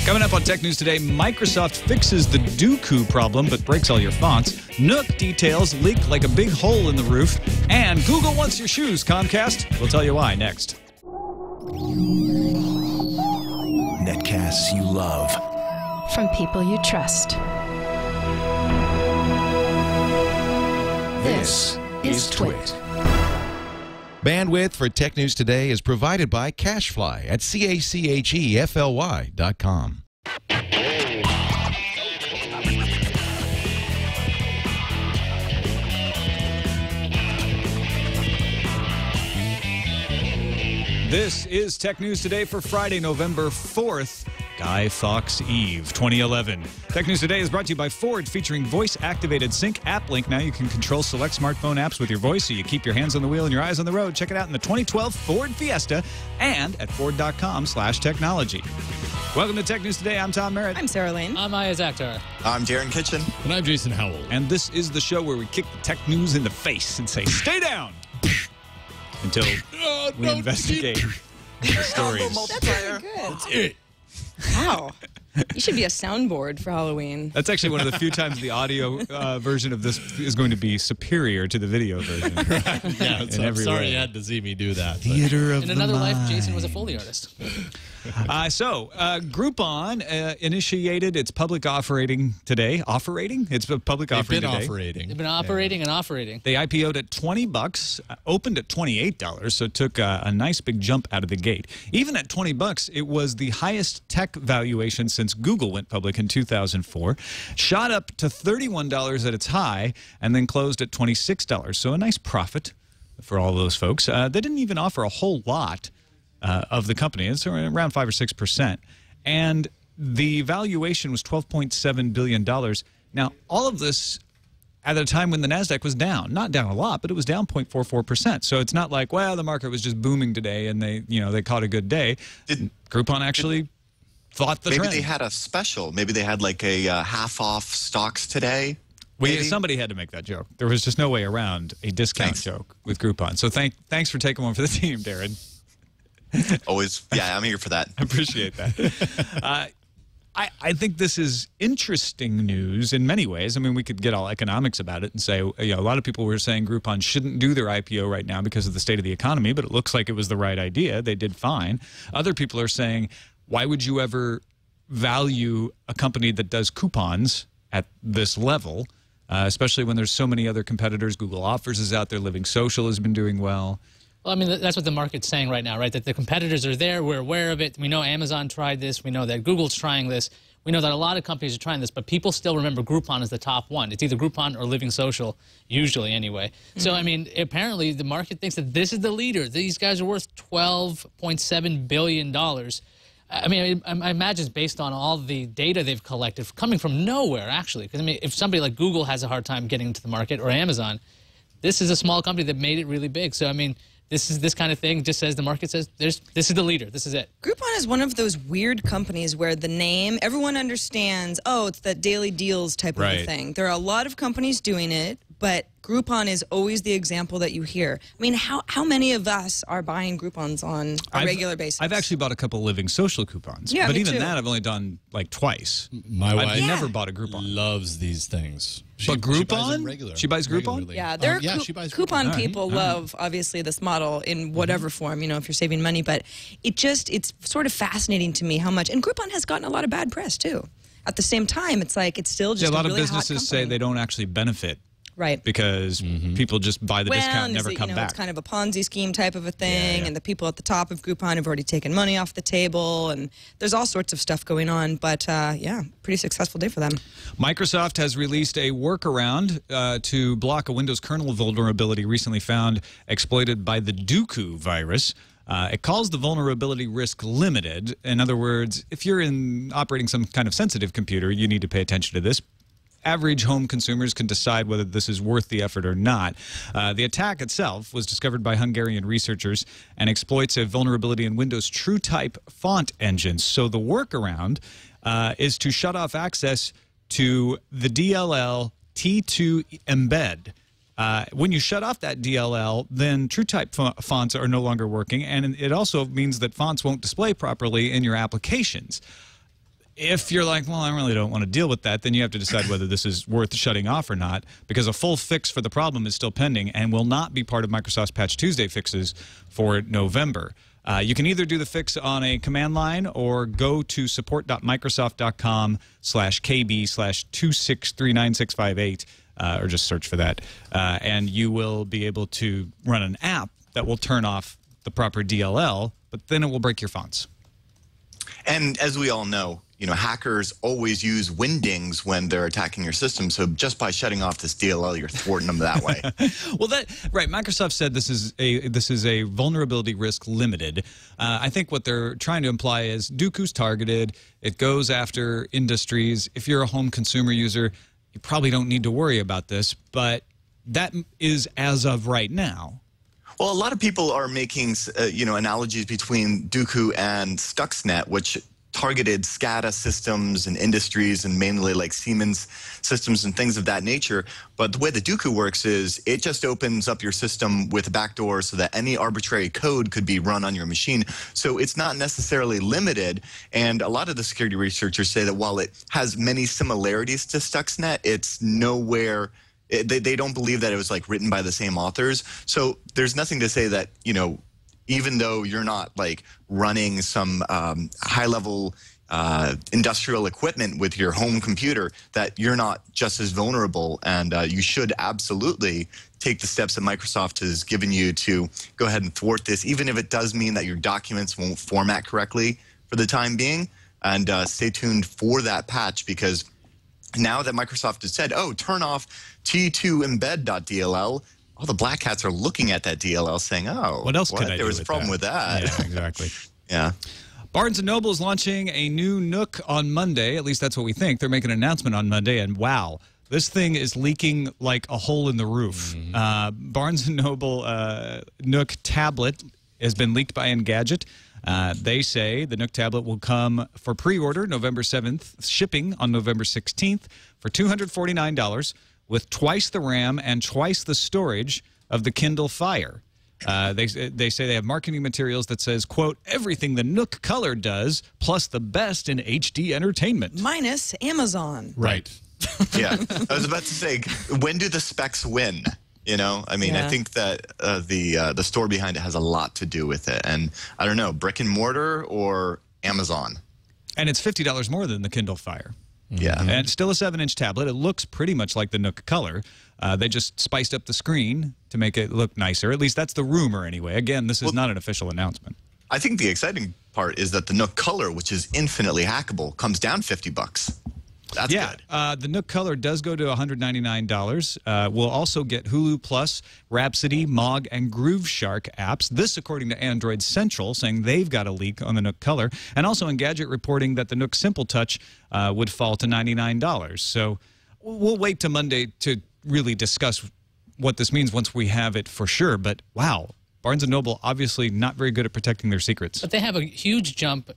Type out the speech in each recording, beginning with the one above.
Coming up on Tech News Today, Microsoft fixes the Dooku problem but breaks all your fonts. Nook details leak like a big hole in the roof. And Google wants your shoes, Comcast. We'll tell you why next. Netcasts you love. From people you trust. This is TWiT. Bandwidth for Tech News Today is provided by Cachefly at CACHEFLY.com. This is Tech News Today for Friday, November 4th, Guy Fawkes Eve, 2011. Tech News Today is brought to you by Ford, featuring voice-activated sync app link. Now you can control select smartphone apps with your voice, so you keep your hands on the wheel and your eyes on the road. Check it out in the 2012 Ford Fiesta and at Ford.com/technology. Welcome to Tech News Today. I'm Tom Merritt. I'm Sarah Lane. I'm Iyaz Akhtar. I'm Darren Kitchen. And I'm Jason Howell. And this is the show where we kick the tech news in the face and say, stay down! Until we investigate the stories. That's really good. That's it. Wow. You should be a soundboard for Halloween. That's actually one of the few times the audio version of this is going to be superior to the video version. Yeah, so I'm sorry you had to see me do that. Theater of In another life, Jason was a Foley artist. Groupon initiated its public offering today. It's a public offering today. They've been operating and operating. They IPO'd at $20, opened at $28, so it took a nice big jump out of the gate. Even at $20, it was the highest tech valuation since Google went public in 2004. Shot up to $31 at its high, and then closed at $26. So a nice profit for all those folks. They didn't even offer a whole lot of the company. It's around 5 or 6%. And the valuation was $12.7 billion. Now, all of this at a time when the NASDAQ was down. Not down a lot, but it was down 0.44%. So it's not like, well, the market was just booming today and they caught a good day. Groupon actually fought the trend. Maybe they had a special. Maybe they had like a half-off stocks today. Somebody had to make that joke. There was just no way around a discount joke with Groupon. So thanks for taking one for the team, Darren. Always, yeah, I'm here for that. I appreciate that. I think this is interesting news in many ways. I mean, we could get all economics about it and say, a lot of people were saying Groupon shouldn't do their IPO right now because of the state of the economy, but it looks like it was the right idea. They did fine. Other people are saying, why would you ever value a company that does coupons at this level, especially when there's so many other competitors? Google Offers is out there. Living Social has been doing well. Well, I mean, that's what the market's saying right now, right? That the competitors are there. We're aware of it. We know Amazon tried this. We know that Google's trying this. We know that a lot of companies are trying this, but people still remember Groupon as the top one. It's either Groupon or Living Social, usually anyway. Mm-hmm. So, I mean, apparently the market thinks that this is the leader. These guys are worth $12.7 billion. I mean, I imagine it's based on all the data they've collected, coming from nowhere, actually. Because, I mean, if somebody like Google has a hard time getting into the market, or Amazon, this is a small company that made it really big. So, I mean, this kind of thing just says, the market says, this is the leader. This is it. Groupon is one of those weird companies where the name, everyone understands, oh, it's that daily deals type of a thing. There are a lot of companies doing it, but Groupon is always the example that you hear. I mean, how many of us are buying Groupons on a regular basis? I've actually bought a couple Living Social coupons. Yeah, but me even too. that I've only done like twice. My wife never bought a Groupon. loves these things. But Groupon? She buys Groupon? regularly. Yeah, there are she buys coupon Groupon. people love, obviously, this model in whatever form, you know, if you're saving money. But it's sort of fascinating to me how much, and Groupon has gotten a lot of bad press, too. At the same time, it's like, it's still just a lot really of businesses say they don't actually benefit. Right. Because people just buy the discount and never come back. It's kind of a Ponzi scheme type of a thing, and the people at the top of Groupon have already taken money off the table, and there's all sorts of stuff going on. But, yeah, pretty successful day for them. Microsoft has released a workaround to block a Windows kernel vulnerability recently found exploited by the Duqu virus. It calls the vulnerability risk limited. In other words, if you're operating some kind of sensitive computer, you need to pay attention to this. Average home consumers can decide whether this is worth the effort or not. The attack itself was discovered by Hungarian researchers and exploits a vulnerability in Windows TrueType font engines. So the workaround is to shut off access to the DLL T2 embed. When you shut off that DLL, then TrueType fonts are no longer working, and it also means that fonts won't display properly in your applications. if you're like, well, I really don't want to deal with that, then you have to decide whether this is worth shutting off or not, because a full fix for the problem is still pending and will not be part of Microsoft's Patch Tuesday fixes for November. You can either do the fix on a command line or go to support.microsoft.com/KB/2639658, or just search for that, and you will be able to run an app that will turn off the proper DLL, but then it will break your fonts. And as we all know, hackers always use windings when they're attacking your system. So just by shutting off this DLL, you're thwarting them that way. Well, right. Microsoft said this is a vulnerability risk limited. I think what they're trying to imply is Dooku's targeted. It goes after industries. If you're a home consumer user, you probably don't need to worry about this. But that is as of right now. Well, a lot of people are making, analogies between Duqu and Stuxnet, which targeted SCADA systems and industries and mainly like Siemens systems and things of that nature. But the way the Duqu works is it just opens up your system with a backdoor so that any arbitrary code could be run on your machine. So it's not necessarily limited. And a lot of the security researchers say that while it has many similarities to Stuxnet, it's nowhere... They don't believe that it was like written by the same authors. So there's nothing to say that, even though you're not like running some high-level industrial equipment with your home computer, that you're not just as vulnerable. And you should absolutely take the steps that Microsoft has given you to go ahead and thwart this, even if it does mean that your documents won't format correctly for the time being. And stay tuned for that patch, because now that Microsoft has said, oh, turn off T2embed.dll, all the black hats are looking at that DLL saying, oh, what else could I do? There was a problem with that. Yeah, exactly. Yeah. Barnes & Noble is launching a new Nook on Monday. At least that's what we think. They're making an announcement on Monday, and wow, this thing is leaking like a hole in the roof. Barnes & Noble Nook tablet has been leaked by Engadget. They say the Nook tablet will come for pre-order November 7th, shipping on November 16th for $249, with twice the RAM and twice the storage of the Kindle Fire. They say they have marketing materials that says, quote, everything the Nook Color does, plus the best in HD entertainment. Minus Amazon. Right. Yeah. I was about to say, when do the specs win? I mean, I think that the store behind it has a lot to do with it. And I don't know, brick and mortar or Amazon? And it's $50 more than the Kindle Fire. Yeah. And it's still a 7-inch tablet. It looks pretty much like the Nook Color. They just spiced up the screen to make it look nicer. At least that's the rumor anyway. Again, this is not an official announcement. I think the exciting part is that the Nook Color, which is infinitely hackable, comes down $50. That's good. The Nook Color does go to $199. We'll also get Hulu Plus, Rhapsody, Mog, and Groove Shark apps. This, according to Android Central, saying they've got a leak on the Nook Color. And also Engadget reporting that the Nook Simple Touch would fall to $99. So we'll wait till Monday to really discuss what this means once we have it for sure. But wow, Barnes & Noble obviously not very good at protecting their secrets. But they have a huge jump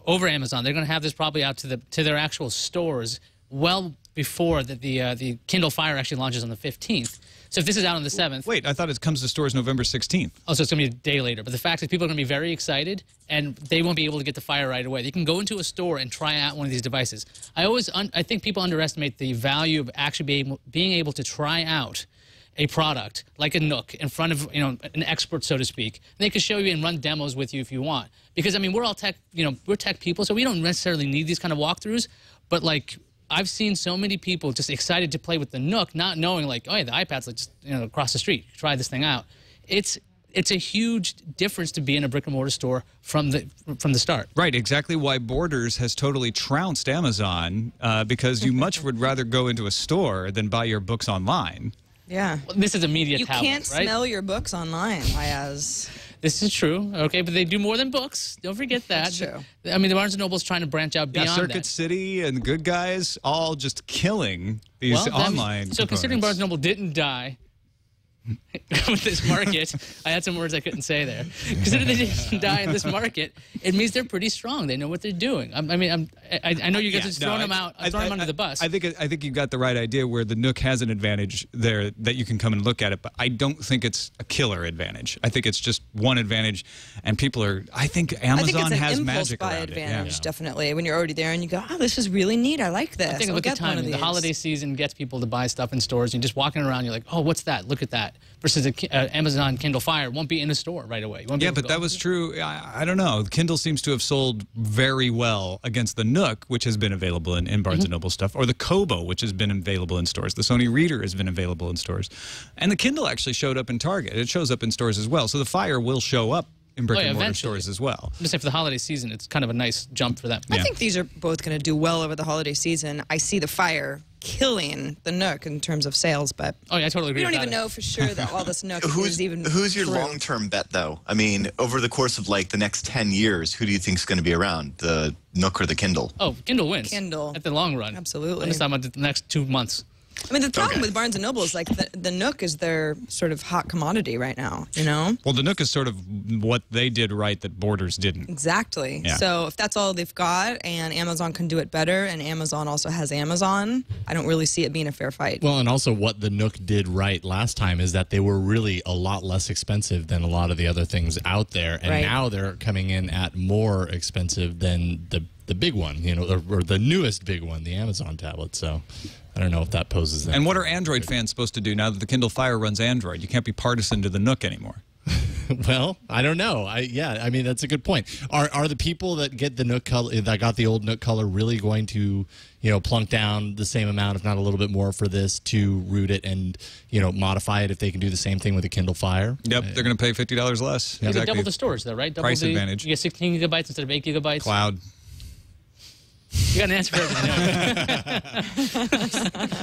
over Amazon. They're going to have this probably out to their actual stores well before the Kindle Fire actually launches on the 15th. So if this is out on the 7th... Wait, I thought it comes to stores November 16th. Oh, so it's going to be a day later. But the fact is people are going to be very excited, and they won't be able to get the Fire right away. They can go into a store and try out one of these devices. I think people underestimate the value of actually being able to try out a product like a Nook in front of an expert, so to speak. And they can show you and run demos with you if you want. Because I mean, we're all tech, we're tech people, so we don't necessarily need these kind of walkthroughs. But like, I've seen so many people just excited to play with the Nook, not knowing like, oh yeah, the iPad's like just across the street. Try this thing out. It's a huge difference to be in a brick and mortar store from the start. Right, exactly why Borders has totally trounced Amazon, because you much would rather go into a store than buy your books online. Yeah. Well, this is a media tablet, right? You can't smell your books online, Iyaz. This is true, okay, but they do more than books. Don't forget that. That's true. I mean, the Barnes & Noble's trying to branch out beyond that. Circuit City and Good Guys all just killing these online So considering Barnes & Noble didn't die, with this market. I had some words I couldn't say there. Because if they didn't die in this market, it means they're pretty strong. They know what they're doing. I know you guys are throwing them out, throwing them under the bus. I think you got the right idea where the Nook has an advantage there that you can come and look at it, but I don't think it's a killer advantage. I think it's just one advantage, and people are. I think Amazon has magic around advantage, it. definitely. When you're already there and you go, oh, this is really neat. I like this. I think with the time, the holiday season gets people to buy stuff in stores. You're just walking around, you're like, oh, what's that? Look at that. Versus Amazon Kindle Fire won't be in a store right away. Yeah, but that was true. I don't know. Kindle seems to have sold very well against the Nook, which has been available in Barnes & Noble stuff, or the Kobo, which has been available in stores. The Sony Reader has been available in stores. And the Kindle actually showed up in Target. It shows up in stores as well. So the Fire will show up in brick-and-mortar stores as well. I'm just saying for the holiday season, it's kind of a nice jump for them. I think these are both going to do well over the holiday season. I see the Fire killing the Nook in terms of sales, but I totally agree. We don't even know for sure that all this Nook is even Who's your true. long-term bet, though? I mean, over the course of like the next 10 years, who do you think is going to be around, the Nook or the Kindle? Oh, Kindle wins. Kindle. At the long run. Absolutely. I'm just talking about the next 2 months. I mean, the problem with Barnes & Noble is like the Nook is their sort of hot commodity right now, you know? Well, the Nook is sort of what they did right that Borders didn't. Exactly. Yeah. So if that's all they've got and Amazon can do it better and Amazon also has Amazon, I don't really see it being a fair fight. Well, and also what the Nook did right last time is that they were really a lot less expensive than a lot of the other things out there. And now they're coming in at more expensive than the big one, you know, or the newest big one, the Amazon tablet. So I don't know if that poses that. And what are Android fans supposed to do now that the Kindle Fire runs Android? You can't be partisan to the Nook anymore. Well, I don't know. I mean, that's a good point. Are the people that get the Nook color, that got the old Nook color, really going to, you know, plunk down the same amount, if not a little bit more, for this to root it and, you know, modify it if they can do the same thing with the Kindle Fire? Yep, they're going to pay $50 less. You get double the storage, though, right? Double price advantage. You get 16 gigabytes instead of 8 gigabytes. Cloud. You got an answer for everything.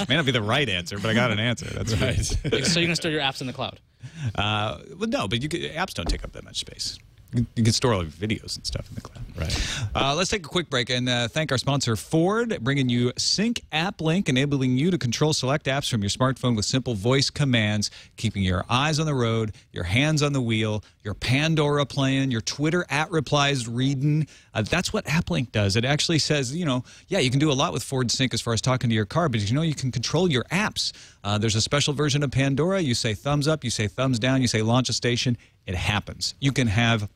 May not be the right answer, but I got an answer. That's right. So you're going to store your apps in the cloud? Well, no, but apps don't take up that much space. You can store all your videos and stuff in the cloud. Right. Let's take a quick break and thank our sponsor, Ford, bringing you Sync App Link, enabling you to control select apps from your smartphone with simple voice commands, keeping your eyes on the road, your hands on the wheel, your Pandora playing, your Twitter @replies reading. That's what App Link does. It actually says, you know, yeah, you can do a lot with Ford Sync as far as talking to your car, but you know, you can control your apps. There's a special version of Pandora. You say thumbs up, you say thumbs down, you say launch a station. It happens. You can have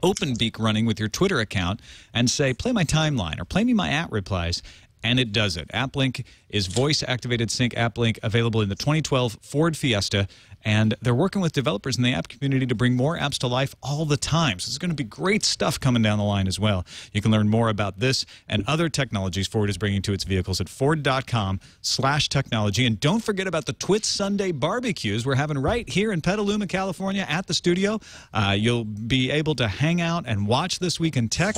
OpenBeak running with your Twitter account and say, play my timeline or play me my @replies, and it does it. AppLink is voice-activated sync AppLink, available in the 2012 Ford Fiesta, and they're working with developers in the app community to bring more apps to life all the time. So there's going to be great stuff coming down the line as well. You can learn more about this and other technologies Ford is bringing to its vehicles at Ford.com/technology. And don't forget about the TWiT Sunday barbecues we're having right here in Petaluma, California at the studio. You'll be able to hang out and watch This Week in Tech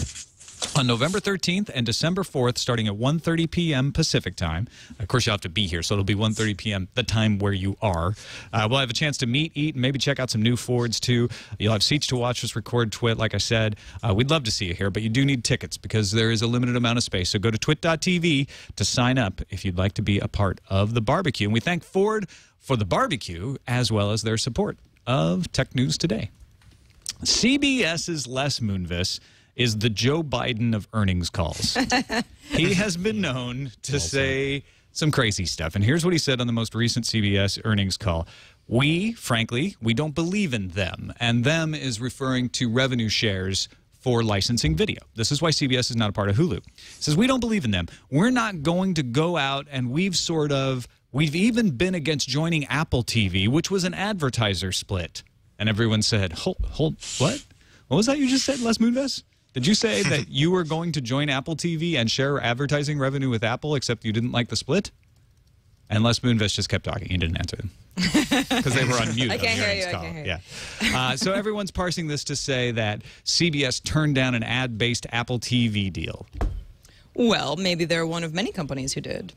on November 13th and December 4th, starting at 1:30 p.m. Pacific time. Of course, you'll have to be here, so it'll be 1:30 p.m. the time where you are. We'll have a chance to meet, eat, and maybe check out some new Fords, too. You'll have seats to watch us record TWiT, like I said. We'd love to see you here, but you do need tickets because there is a limited amount of space. So go to twit.tv to sign up if you'd like to be a part of the barbecue. And we thank Ford for the barbecue as well as their support of Tech News Today. CBS's Les Moonves is the Joe Biden of earnings calls. He has been known to say some crazy stuff. And here's what he said on the most recent CBS earnings call. Frankly, we don't believe in them. And them is referring to revenue shares for licensing video. This is why CBS is not a part of Hulu. He says, we don't believe in them. We're not going to go out and we've even been against joining Apple TV, which was an advertiser split. And everyone said, hold, what? What was that you just said, Les Moonves? Did you say that you were going to join Apple TV and share advertising revenue with Apple, except you didn't like the split? And Les Moonves just kept talking. He didn't answer them because they were on mute. I can't hear you. Call. Yeah. So everyone's parsing this to say that CBS turned down an ad-based Apple TV deal. Well, maybe they're one of many companies who did.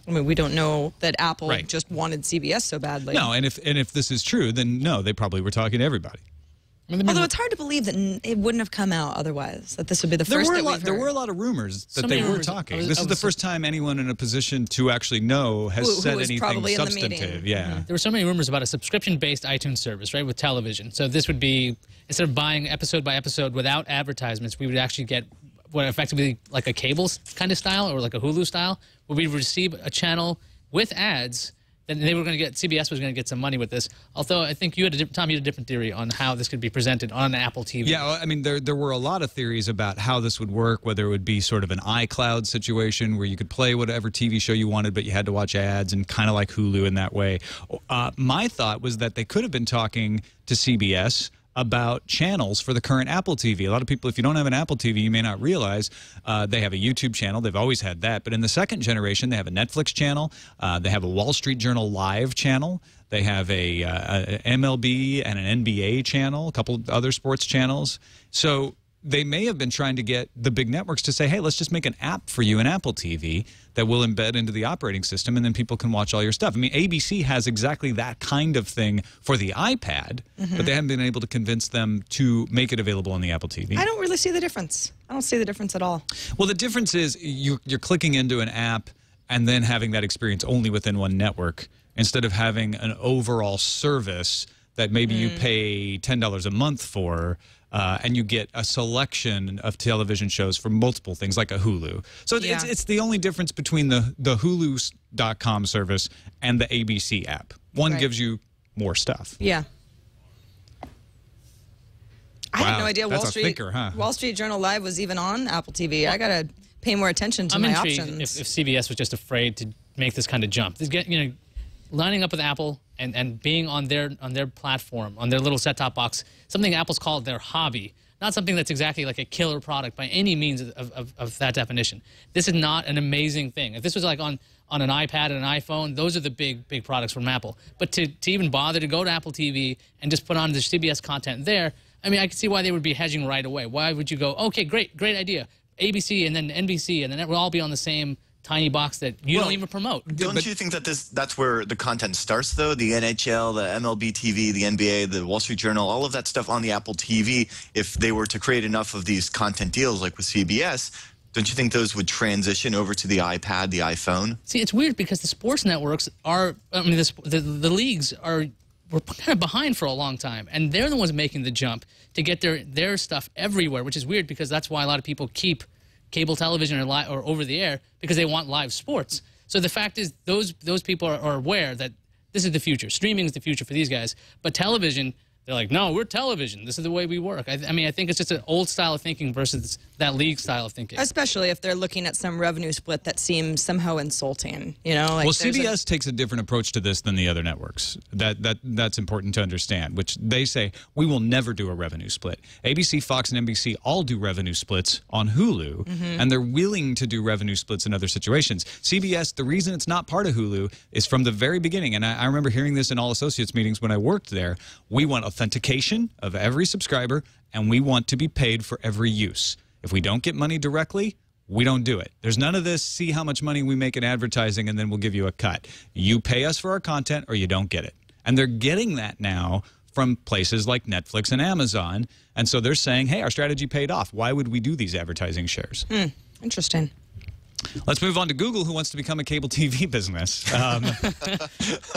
I mean, we don't know that Apple just wanted CBS so badly. No, and if this is true, then no, they probably were talking to everybody. Although it's hard to believe that it wouldn't have come out otherwise, that this would be the first that we've heard. There were a lot of rumors that they were talking. This is the first time anyone in a position to actually know has said anything substantive. Yeah. There were so many rumors about a subscription-based iTunes service, right, with television. So this would be, instead of buying episode by episode without advertisements, we would actually get what effectively like a cable kind of style or like a Hulu style, where we would receive a channel with ads. Then they were going to get, CBS was going to get some money with this. Although I think Tom, you had a different theory on how this could be presented on Apple TV. Yeah, well, I mean, there were a lot of theories about how this would work, whether it would be sort of an iCloud situation where you could play whatever TV show you wanted, but you had to watch ads, and kind of like Hulu in that way. My thought was that they could have been talking to CBS about channels for the current Apple TV. A lot of people, if you don't have an Apple TV, you may not realize they have a YouTube channel. They've always had that. But in the second generation, they have a Netflix channel. They have a Wall Street Journal Live channel. They have a MLB and an NBA channel, a couple other sports channels. So they may have been trying to get the big networks to say, hey, let's just make an app for you in Apple TV that will embed into the operating system, and then people can watch all your stuff. I mean, ABC has exactly that kind of thing for the iPad, but they haven't been able to convince them to make it available on the Apple TV. I don't really see the difference. I don't see the difference at all. Well, the difference is you're clicking into an app and then having that experience only within one network, instead of having an overall service that maybe you pay $10 a month for, and you get a selection of television shows for multiple things, like a Hulu. So it's the only difference between the Hulu.com service and the ABC app. One gives you more stuff. Yeah. I had no idea Wall Street Journal Live was even on Apple TV. I got to pay more attention to my options. If CBS was just afraid to make this kind of jump. Lining up with Apple and being on their platform, on their little set-top box, something Apple's called their hobby, not something that's exactly like a killer product by any means of that definition. This is not an amazing thing. If this was like on an iPad and an iPhone, those are the big products from Apple. But to even bother to go to Apple TV and just put on the CBS content there, I mean, I can see why they would be hedging right away. Why would you go, okay, great idea, ABC and then NBC, and then it will all be on the same tiny box that you don't even promote. Don't you think that that's where the content starts, though? The NHL, the MLB TV, the NBA, the Wall Street Journal, all of that stuff on the Apple TV, if they were to create enough of these content deals like with CBS, don't you think those would transition over to the iPad, the iPhone? See, it's weird because the sports networks are, I mean, the leagues were kind of behind for a long time, and they're the ones making the jump to get their stuff everywhere, which is weird because that's why a lot of people keep cable television or over the air, because they want live sports. So the fact is those people are aware that this is the future. Streaming is the future for these guys. But television, they're like, no, we're television. This is the way we work. I mean, I think it's just an old style of thinking versus that league style of thinking. Especially if they're looking at some revenue split that seems somehow insulting. You know, like well, CBS takes a different approach to this than the other networks. That's important to understand, which they say, we will never do a revenue split. ABC, Fox, and NBC all do revenue splits on Hulu, and they're willing to do revenue splits in other situations. CBS, the reason it's not part of Hulu is from the very beginning, and I remember hearing this in All Associates meetings when I worked there, we want authentication of every subscriber, and we want to be paid for every use. If we don't get money directly, we don't do it. There's none of this, see how much money we make in advertising, and then we'll give you a cut. You pay us for our content, or you don't get it. And they're getting that now from places like Netflix and Amazon, and so they're saying, hey, our strategy paid off. Why would we do these advertising shares? Interesting. Let's move on to Google, who wants to become a cable TV business.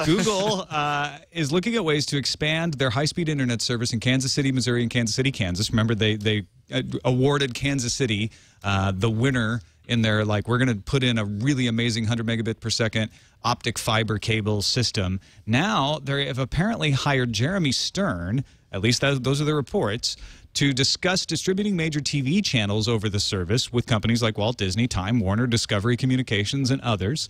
Google is looking at ways to expand their high-speed internet service in Kansas City, Missouri, and Kansas City, Kansas. Remember, they awarded Kansas City the winner in their, like, we're going to put in a really amazing 100 megabit per second optic fiber cable system. Now, they have apparently hired Jeremy Stern, at least those are the reports, to discuss distributing major TV channels over the service with companies like Walt Disney, Time Warner, Discovery Communications, and others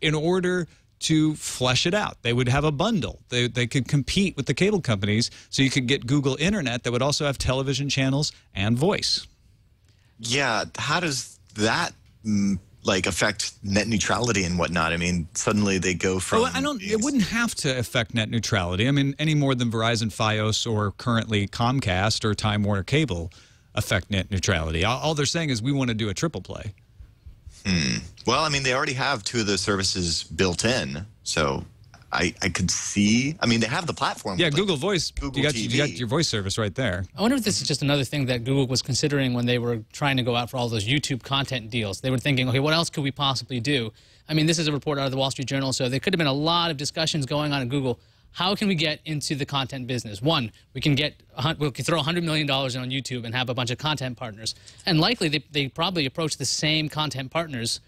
in order to flesh it out. They would have a bundle. They could compete with the cable companies, so you could get Google Internet that would also have television channels and voice. Yeah, how does that like affect net neutrality and whatnot? I mean, suddenly they go from... Well, it wouldn't have to affect net neutrality. I mean, any more than Verizon Fios or currently Comcast or Time Warner Cable affect net neutrality. All they're saying is we want to do a triple play. Well, I mean, they already have two of those services built in, so I could see. I mean, they have the platform. Yeah, with, Google Voice. Google you TV. got your voice service right there. I wonder if this is just another thing that Google was considering when they were trying to go out for all those YouTube content deals. They were thinking, okay, what else could we possibly do? I mean, this is a report out of the Wall Street Journal, so there could have been a lot of discussions going on at Google. How can we get into the content business? One, we can throw $100 million on YouTube and have a bunch of content partners. And likely, they probably approach the same content partners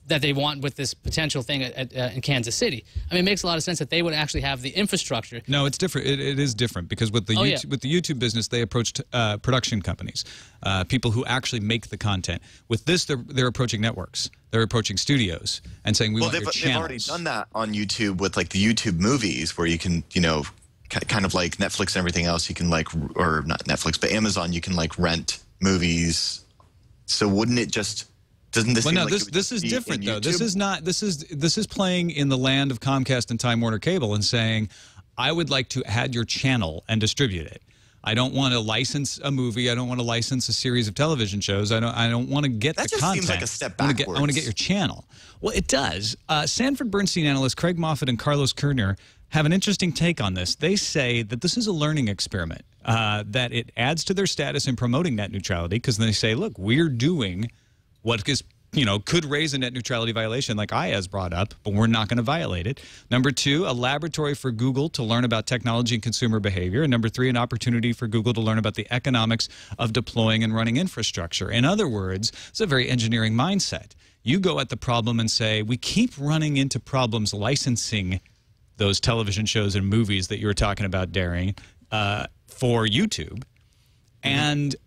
that they want with this potential thing in Kansas City. I mean, it makes a lot of sense that they would actually have the infrastructure. No, it's different. It is different because with the YouTube business, they approached production companies, people who actually make the content. With this, they're approaching networks. They're approaching studios and saying, we want your channels. They've already done that on YouTube with like the YouTube movies where you can, you know, kind of like Netflix and everything else, you can like, or not Netflix, but Amazon, you can like rent movies. So wouldn't it just... Doesn't this? Well, no. Like This is different though. This is not. This is playing in the land of Comcast and Time Warner Cable and saying, I would like to add your channel and distribute it. I don't want to license a movie. I don't want to license a series of television shows. I don't want to get the content. That just seems like a step backwards. I want to get your channel. Well, it does. Sanford Bernstein analyst Craig Moffat and Carlos Kerner have an interesting take on this. They say that this is a learning experiment, that it adds to their status in promoting net neutrality because they say, look, we're doing what is, you know, could raise a net neutrality violation like Iyaz brought up, but we're not going to violate it. Number two, a laboratory for Google to learn about technology and consumer behavior. And number three, an opportunity for Google to learn about the economics of deploying and running infrastructure. In other words, it's a very engineering mindset. You go at the problem and say, we keep running into problems licensing those television shows and movies that you were talking about, Darren, for YouTube. And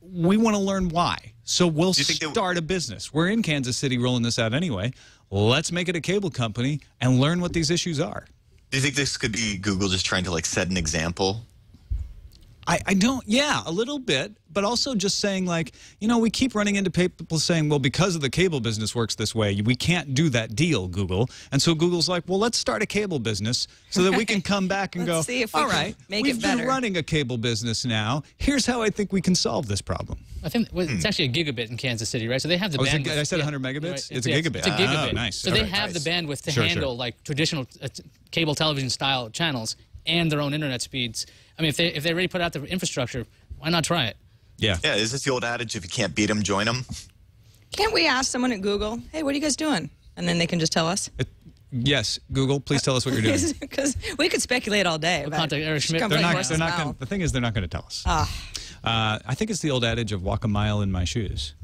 we want to learn why. So we'll start a business. We're in Kansas City rolling this out anyway. Let's make it a cable company and learn what these issues are. Do you think this could be Google just trying to like set an example? I don't, yeah, a little bit, but also just saying like, you know, we keep running into people saying, well, because of the cable business works this way, we can't do that deal, Google. And so Google's like, well, let's start a cable business so that we can come back and go, see if we all can right, make we've it better. been running a cable business now. Here's how I think we can solve this problem. I think it's actually a gigabit in Kansas City, right? So they have the bandwidth. I said 100 megabits? Right. It's a gigabit. It's a gigabit. Oh, nice. So they have the bandwidth to handle like traditional cable television style channels and their own internet speeds. I mean, if they already put out the infrastructure, why not try it? Yeah. Yeah, is this the old adage, if you can't beat them, join them? Can't we ask someone at Google, hey, what are you guys doing? And then they can just tell us? Yes, Google, please tell us what you're doing. Because we could speculate all day. We'll contact Eric Schmidt. They're not gonna, the thing is, they're not going to tell us. I think it's the old adage of walk a mile in my shoes.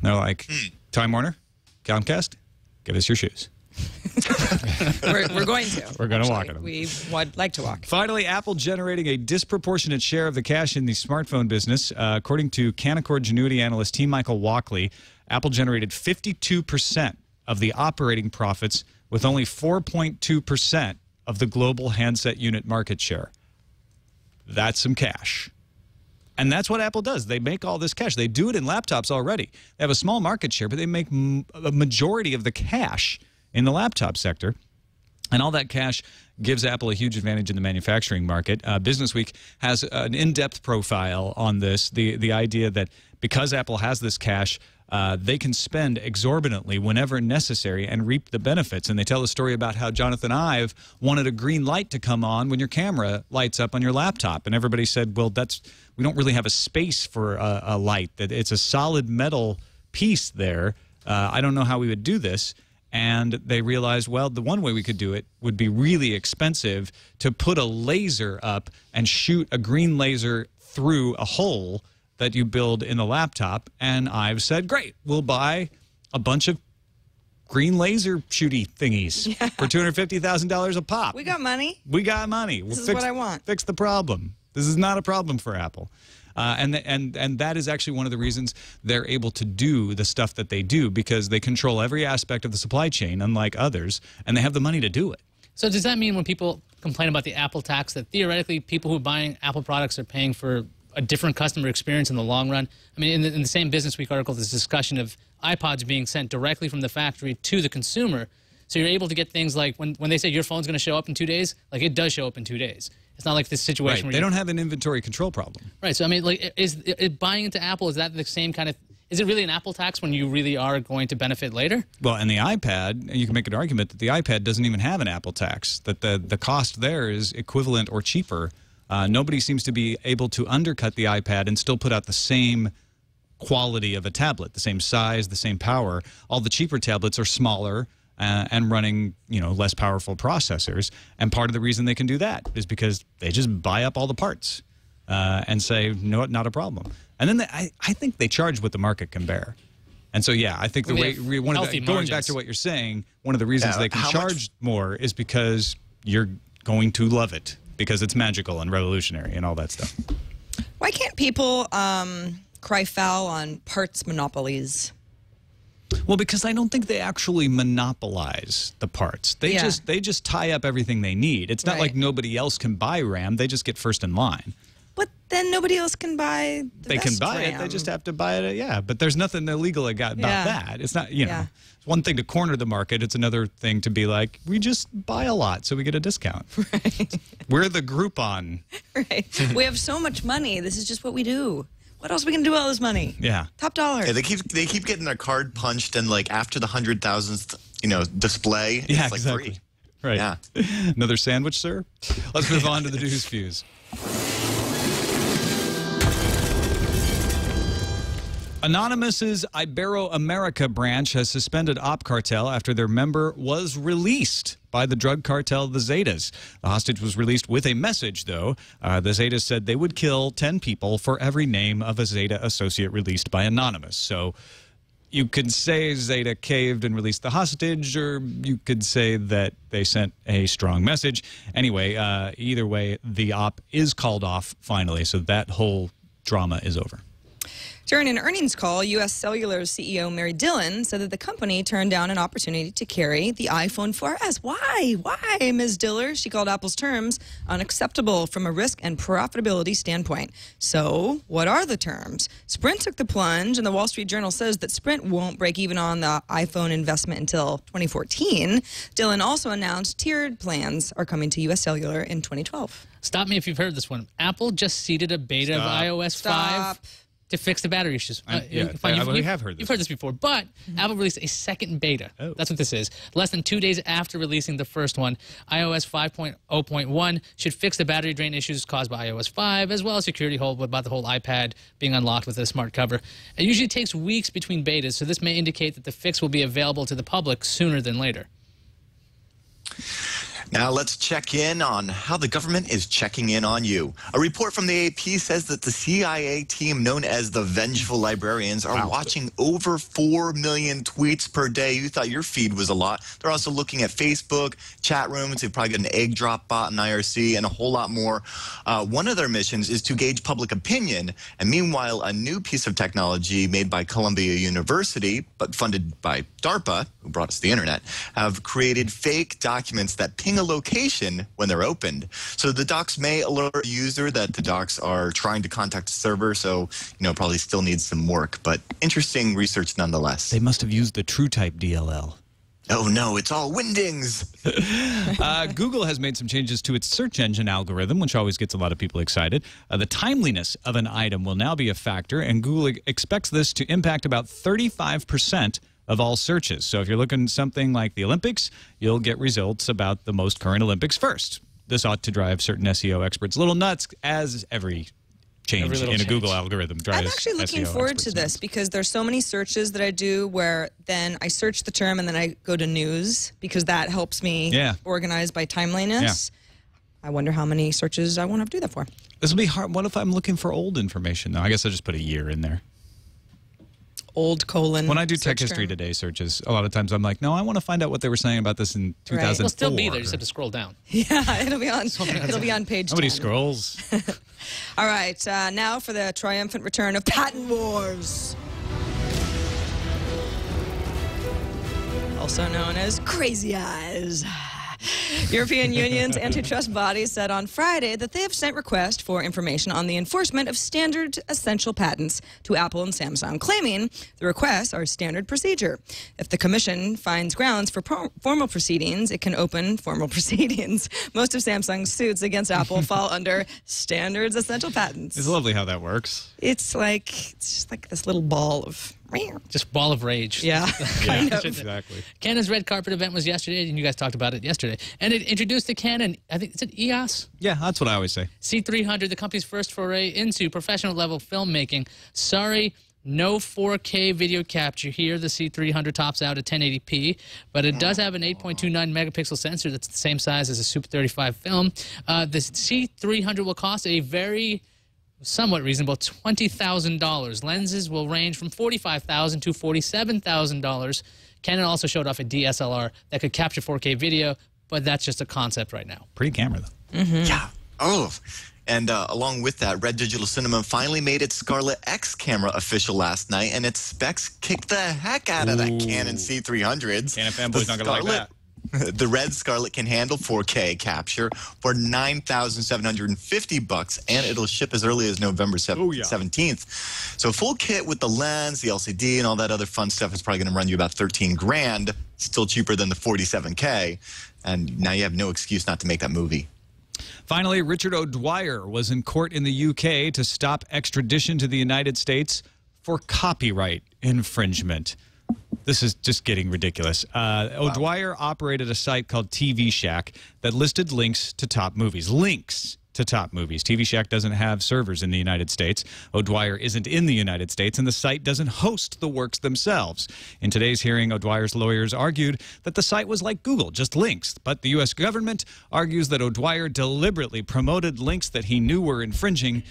They're like, Time Warner, Comcast, give us your shoes. We're going to. We're going to walk in them. We would like to walk. Finally, Apple generating a disproportionate share of the cash in the smartphone business. According to Canaccord Genuity analyst T. Michael Walkley, Apple generated 52% of the operating profits with only 4.2% of the global handset unit market share. That's some cash. And that's what Apple does. They make all this cash. They do it in laptops already. They have a small market share, but they make a majority of the cash in the laptop sector. And all that cash gives Apple a huge advantage in the manufacturing market. Business Week has an in-depth profile on this, the idea that because Apple has this cash, they can spend exorbitantly whenever necessary and reap the benefits. And they tell a story about how Jonathan Ive wanted a green light to come on when your camera lights up on your laptop. And everybody said, well, we don't really have a space for a light. That it's a solid metal piece there. I don't know how we would do this. And they realized, well, the one way we could do it would be really expensive to put a laser up and shoot a green laser through a hole that you build in the laptop. And I've said, great, we'll buy a bunch of green laser shooty thingies for $250,000 a pop. We got money. We got money. This is what I want. Fix the problem. This is not a problem for Apple. And that is actually one of the reasons they're able to do the stuff that they do, because they control every aspect of the supply chain, unlike others, and they have the money to do it. So does that mean when people complain about the Apple tax that theoretically people who are buying Apple products are paying for a different customer experience in the long run? I mean, in the same Business Week article, there's discussion of iPods being sent directly from the factory to the consumer. So you're able to get things like when they say your phone's going to show up in 2 days, like it does show up in 2 days. It's not like this situation where they don't have an inventory control problem. Right. So I mean, like, is buying into Apple, is that the same kind of Is it really an Apple tax when you really are going to benefit later? Well, and the iPad, you can make an argument that the iPad doesn't even have an Apple tax, that the cost there is equivalent or cheaper. Nobody seems to be able to undercut the iPad and still put out the same quality of a tablet, the same size, the same power. All the cheaper tablets are smaller and running, less powerful processors. And part of the reason they can do that is because they just buy up all the parts and say, no, not a problem. And then I think they charge what the market can bear. And so, yeah, I think going back to what you're saying, one of the reasons they can charge more is because you're going to love it, because it's magical and revolutionary and all that stuff. Why can't people cry foul on parts monopolies? Well, because I don't think they actually monopolize the parts. They just tie up everything they need. It's not like nobody else can buy RAM. They just get first in line. But then nobody else can buy the best can buy RAM. it. They just have to buy it. Yeah, but there's nothing illegal about that. It's not, it's one thing to corner the market. It's another thing to be like, we just buy a lot so we get a discount. Right. We're the Groupon. Right. We have so much money. This is just what we do. What else are we going to do with all this money? Yeah. Top dollar. Yeah, they keep getting their card punched, and like after the 100,000th, display, it's like free. Right. Yeah. Another sandwich, sir? Let's move on to the news fuse. Anonymous's Ibero-America branch has suspended Op Cartel after their member was released by the drug cartel, the Zetas. The hostage was released with a message, though. The Zetas said they would kill 10 people for every name of a Zeta associate released by Anonymous. So you could say Zeta caved and released the hostage, or you could say that they sent a strong message. Anyway, either way, the op is called off finally, so that whole drama is over. During an earnings call, U.S. Cellular's CEO Mary Dillon said that the company turned down an opportunity to carry the iPhone 4S. Why? Why, Ms. Diller? She called Apple's terms unacceptable from a risk and profitability standpoint. So, what are the terms? Sprint took the plunge, and the Wall Street Journal says that Sprint won't break even on the iPhone investment until 2014. Dillon also announced tiered plans are coming to U.S. Cellular in 2012. Stop me if you've heard this one. Apple just seeded a beta of iOS 5. To fix the battery issues. We have heard this. You've heard this before, but Apple released a second beta. Oh. That's what this is. Less than 2 days after releasing the first one, iOS 5.0.1 should fix the battery drain issues caused by iOS 5, as well as security hole about the whole iPad being unlocked with a smart cover. It usually takes weeks between betas, so this may indicate that the fix will be available to the public sooner than later. Now let's check in on how the government is checking in on you. A report from the AP says that the CIA team known as the Vengeful Librarians are watching over 4 million tweets per day. You thought your feed was a lot. They're also looking at Facebook, chat rooms. They've probably got an egg drop bot in IRC and a whole lot more. One of their missions is to gauge public opinion. And meanwhile, a new piece of technology made by Columbia University, but funded by DARPA, who brought us the internet, have created fake documents that ping a location when they're opened. So the docs may alert a user that the docs are trying to contact a server, so probably still needs some work, but interesting research nonetheless. They must have used the TrueType DLL. Oh no, it's all Windings. Google has made some changes to its search engine algorithm, which always gets a lot of people excited. The timeliness of an item will now be a factor, and Google expects this to impact about 35% of all searches. So if you're looking at something like the Olympics, you'll get results about the most current Olympics first. This ought to drive certain SEO experts a little nuts, as every change in a Google algorithm drives. I'm actually looking forward to this because there's so many searches that I do where then I search the term and then I go to news because that helps me organize by timeliness. I wonder how many searches I won't have to do that for. This will be hard. What if I'm looking for old information, though? I guess I'll just put a year in there. Old colon. When I do Tech History Today searches, a lot of times I'm like, no, I want to find out what they were saying about this in 2004. Right. It'll still be there. You just have to scroll down. Yeah, it'll be on page 10. Nobody scrolls. All right, now for the triumphant return of Patent Wars. Also known as Crazy Eyes. European Union's antitrust body said on Friday that they have sent requests for information on the enforcement of standard essential patents to Apple and Samsung, claiming the requests are standard procedure. If the commission finds grounds for formal proceedings, it can open formal proceedings. Most of Samsung's suits against Apple fall under standards essential patents. It's lovely how that works. It's just like this little ball of Just ball of rage. Yeah, kind of. Exactly. Canon's red carpet event was yesterday, and you guys talked about it yesterday. And it introduced the Canon, I think, is it Iyaz? Yeah, that's what I always say. C300, the company's first foray into professional-level filmmaking. Sorry, no 4K video capture here. The C300 tops out at 1080p, but it does have an 8.29 megapixel sensor that's the same size as a Super 35 film. The C300 will cost a very somewhat reasonable $20,000. Lenses will range from $45,000 to $47,000. Canon also showed off a DSLR that could capture 4K video, but that's just a concept right now. Pretty camera, though. Yeah. Oh. And along with that, Red Digital Cinema finally made its Scarlet X camera official last night, and its specs kicked the heck out of the Canon C300s. Canon fanboys not going to like that. The Red Scarlet can handle 4K capture for $9,750, and it'll ship as early as November 17th. So full kit with the lens, the LCD, and all that other fun stuff is probably going to run you about 13 grand, still cheaper than the 47K, and now you have no excuse not to make that movie. Finally, Richard ODwyer was in court in the UK to stop extradition to the United States for copyright infringement. This is just getting ridiculous. ODwyer operated a site called TV Shack that listed links to top movies. Links to top movies. TV Shack doesn't have servers in the United States. ODwyer isn't in the United States, and the site doesn't host the works themselves. In today's hearing, ODwyer's lawyers argued that the site was like Google, just links. But the U.S. government argues that ODwyer deliberately promoted links that he knew were infringing,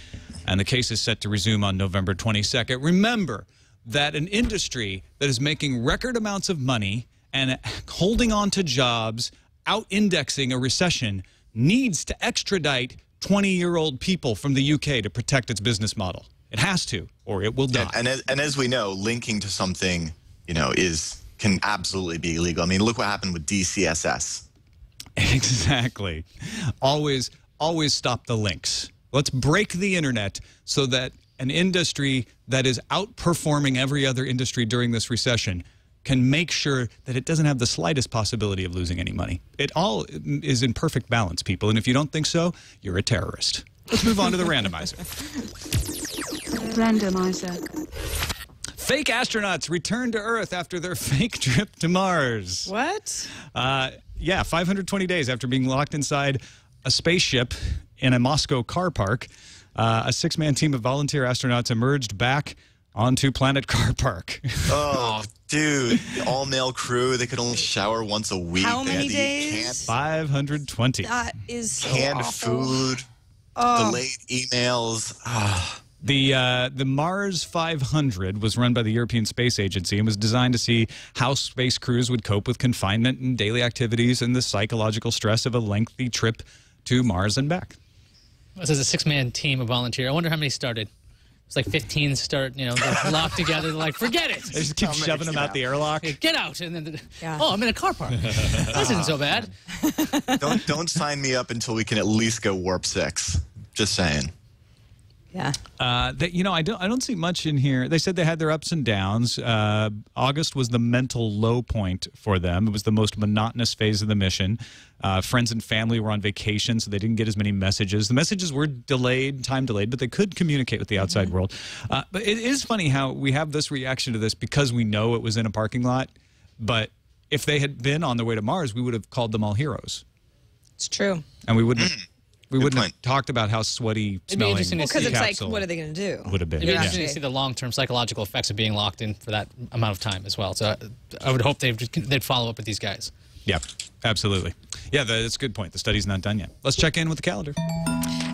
and the case is set to resume on November 22nd. Remember that an industry that is making record amounts of money and holding on to jobs, out-indexing a recession, needs to extradite 20-year-old people from the UK to protect its business model. It has to, or it will die. And as we know, linking to something, you know, can absolutely be illegal. I mean, look what happened with DCSS. Exactly. Always stop the links. Let's break the internet so that an industry that is outperforming every other industry during this recession can make sure that it doesn't have the slightest possibility of losing any money. It all is in perfect balance, people. And if you don't think so, you're a terrorist. Let's move on to the randomizer. Randomizer. Fake astronauts return to Earth after their fake trip to Mars. What? Yeah, 520 days after being locked inside a spaceship in a Moscow car park. A six-man team of volunteer astronauts emerged back onto Planet Car Park. Oh, dude. The all-male crew, they could only shower once a week. How they many had to days? 520. That is so canned awful. food, delayed emails. The Mars 500 was run by the European Space Agency and was designed to see how space crews would cope with confinement and daily activities and the psychological stress of a lengthy trip to Mars and back. This is a six-man team of volunteer. I wonder how many started. It's like 15 start, you know, they're locked together. They're like, forget it. They just keep shoving them out the airlock. Hey, get out. And then, oh, I'm in a car park. This isn't so bad. Don't sign me up until we can at least go warp 6. Just saying. Yeah. You know, I don't see much in here. They said they had their ups and downs. August was the mental low point for them. It was the most monotonous phase of the mission. Friends and family were on vacation, so they didn't get as many messages. The messages were delayed, time delayed, but they could communicate with the outside world. But it is funny how we have this reaction to this because we know it was in a parking lot. But if they had been on their way to Mars, we would have called them all heroes. It's true. And we wouldn't have. We wouldn't have talked about how sweaty smelling interesting to Because see. it's like, what are they going to do? Would have been. It'd be interesting to see the long-term psychological effects of being locked in for that amount of time as well. So I would hope they'd follow up with these guys. Yeah, absolutely. Yeah, that's a good point. The study's not done yet. Let's check in with the calendar.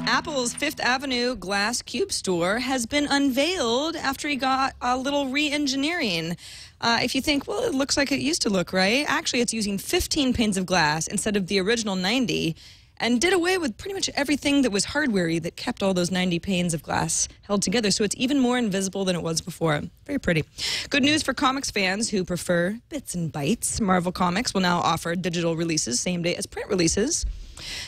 Apple's Fifth Avenue Glass Cube store has been unveiled after he got a little re-engineering. If you think, well, it looks like it used to look, right? Actually, it's using 15 panes of glass instead of the original 90. And did away with pretty much everything that was hardware-y that kept all those 90 panes of glass held together, so it's even more invisible than it was before. Very pretty. Good news for comics fans who prefer bits and bytes. Marvel Comics will now offer digital releases same day as print releases.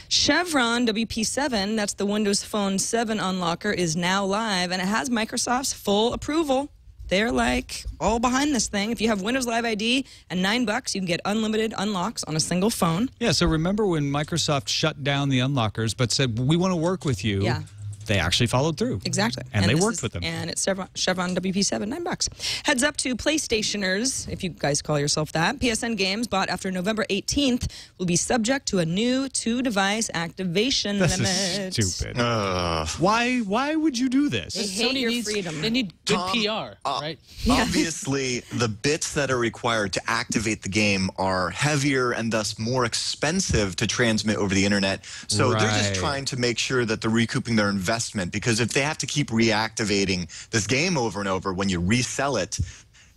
Chevron WP7, that's the Windows Phone 7 unlocker, is now live, and it has Microsoft's full approval. They're like all behind this thing. If you have Windows Live ID and $9, you can get unlimited unlocks on a single phone. Yeah, so remember when Microsoft shut down the unlockers but said, we want to work with you. Yeah. they actually followed through. Exactly. And they worked with them. And it's Chevron WP7, $9. Heads up to PlayStationers, if you guys call yourself that. PSN games bought after November 18th will be subject to a new 2-device activation limit. This is stupid. Why would you do this? They hate your freedom. They need good PR, right? Obviously, the bits that are required to activate the game are heavier and thus more expensive to transmit over the internet. So they're just trying to make sure that they're recouping their investment, because if they have to keep reactivating this game over and over, when you resell it,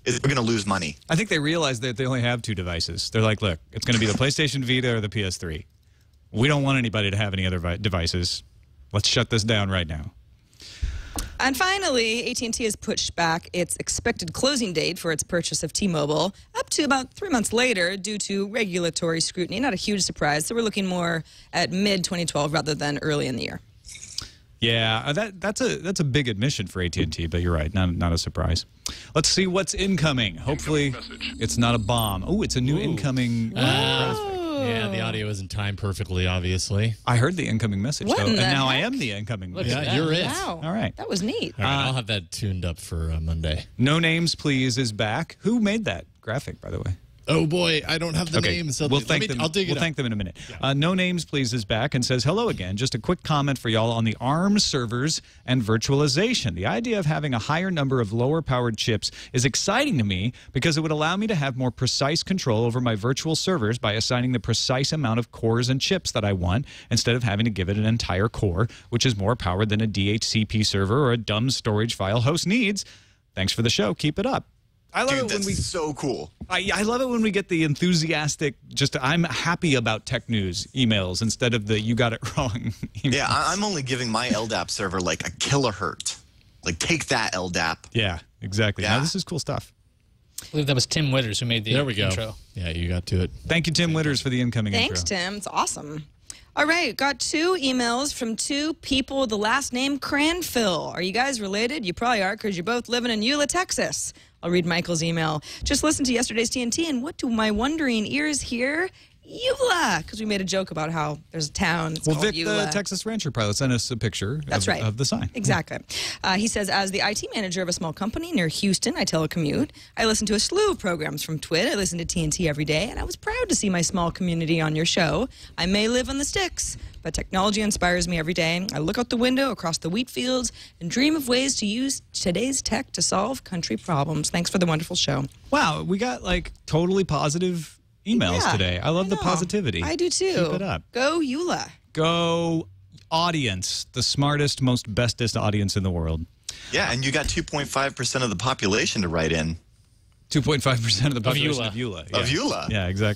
they're going to lose money. I think they realize that they only have 2 devices. They're like, look, it's going to be the PlayStation Vita or the PS3. We don't want anybody to have any other devices. Let's shut this down right now. And finally, AT&T has pushed back its expected closing date for its purchase of T-Mobile up to about 3 months later due to regulatory scrutiny. Not a huge surprise. So we're looking more at mid-2012 rather than early in the year. Yeah, that's a big admission for AT&T, but you're right, not a surprise. Let's see what's incoming. Hopefully, it's not a bomb. Oh, it's a new incoming. Yeah, the audio isn't timed perfectly, obviously. I heard the incoming message, though, and now I am the incoming message. Yeah, you're it. Wow. All right. That was neat. All right, I'll have that tuned up for Monday. No Names, Please is back. Who made that graphic, by the way? Oh, boy, I don't have the names. So we'll thank them. I'll dig it We'll thank them in a minute. Yeah. No Names, Please is back and says, hello again. Just a quick comment for y'all on the ARM servers and virtualization. The idea of having a higher number of lower-powered chips is exciting to me because it would allow me to have more precise control over my virtual servers by assigning the precise amount of cores and chips that I want instead of having to give it an entire core, which is more power than a DHCP server or a dumb storage file host needs. Thanks for the show. Keep it up. I love it when we so cool. I love it when we get the enthusiastic, just I'm happy about tech news emails instead of the you got it wrong emails. Yeah, I'm only giving my LDAP server like a kilohertz. Like, take that, LDAP. Yeah, exactly. Yeah. Now, this is cool stuff. I believe that was Tim Witters who made the intro. Yeah, you got to it. Thank you, Tim Witters, for the incoming Thanks, intro. Tim. It's awesome. All right, got 2 emails from 2 people with the last name Cranfill. Are you guys related? You probably are, because you're both living in Eula, Texas. I'll read Michael's email. Just listened to yesterday's TNT, and what do my wondering ears hear? Eula, because we made a joke about how there's a town that's called Vic, Eula. the Texas Rancher pilot, sent us a picture of the sign. Exactly. He says, as the IT manager of a small company near Houston, I telecommute. I listen to a slew of programs from TWiT. I listen to TNT every day, and I was proud to see my small community on your show. I may live on the sticks, but technology inspires me every day. I look out the window across the wheat fields and dream of ways to use today's tech to solve country problems. Thanks for the wonderful show. Wow, we got like totally positive emails today. I love the positivity. I do too. Keep it up. Go Eula. Go audience, the smartest, most bestest audience in the world. Yeah, and you got 2.5% of the population to write in. 2.5% of the population of Eula. Of Eula. Yeah, yeah,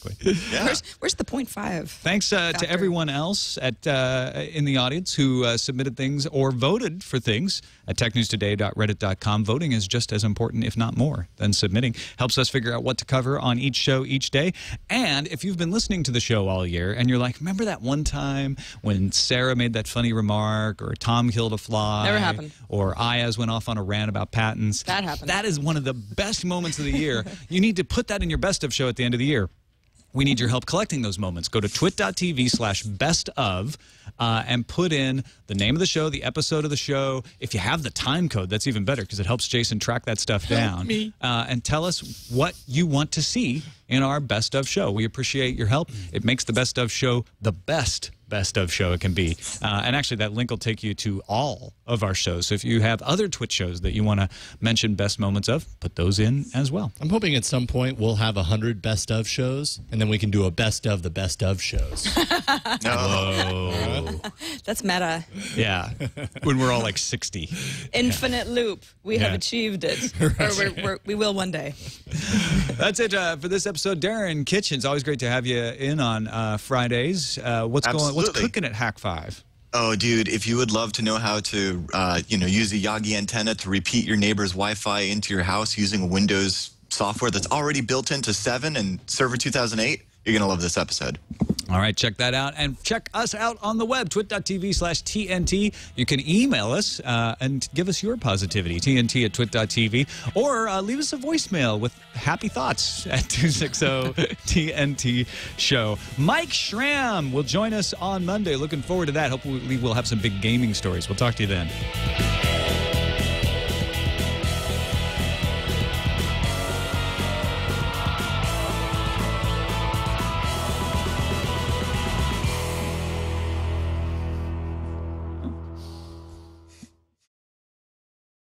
Yeah. Where's the 0.5? Thanks to everyone else in the audience who submitted things or voted for things at technewstoday.reddit.com. Voting is just as important, if not more, than submitting. Helps us figure out what to cover on each show each day. And if you've been listening to the show all year and you're like, remember that one time when Sarah made that funny remark, or Tom killed a fly? Never happened. Or Iyaz went off on a rant about patents. That happened. That is one of the best moments of the year. You need to put that in your best of show at the end of the year. We need your help collecting those moments. Go to twit.tv/bestof and put in the name of the show, the episode of the show. If you have the time code, that's even better because it helps Jason track that stuff down. And tell us what you want to see in our best of show. We appreciate your help. It makes the best of show the best of show it can be. And actually, that link will take you to all of our shows. So if you have other Twitch shows that you want to mention best moments of, put those in as well. I'm hoping at some point we'll have 100 best of shows, and then we can do a best of the best of shows. No. That's meta. Yeah. When we're all like 60. Infinite loop. We have achieved it. Or we will one day. That's it for this episode. Darren Kitchens, always great to have you in on Fridays. What's cooking at Hack 5? Oh, dude, if you would love to know how to, use a Yagi antenna to repeat your neighbor's Wi-Fi into your house using Windows software that's already built into 7 and Server 2008, you're going to love this episode. All right, check that out. And check us out on the web, twit.tv/TNT. You can email us and give us your positivity, TNT@twit.tv, or leave us a voicemail with happy thoughts at 260-TNT show. Mike Schramm will join us on Monday. Looking forward to that. Hopefully we'll have some big gaming stories. We'll talk to you then.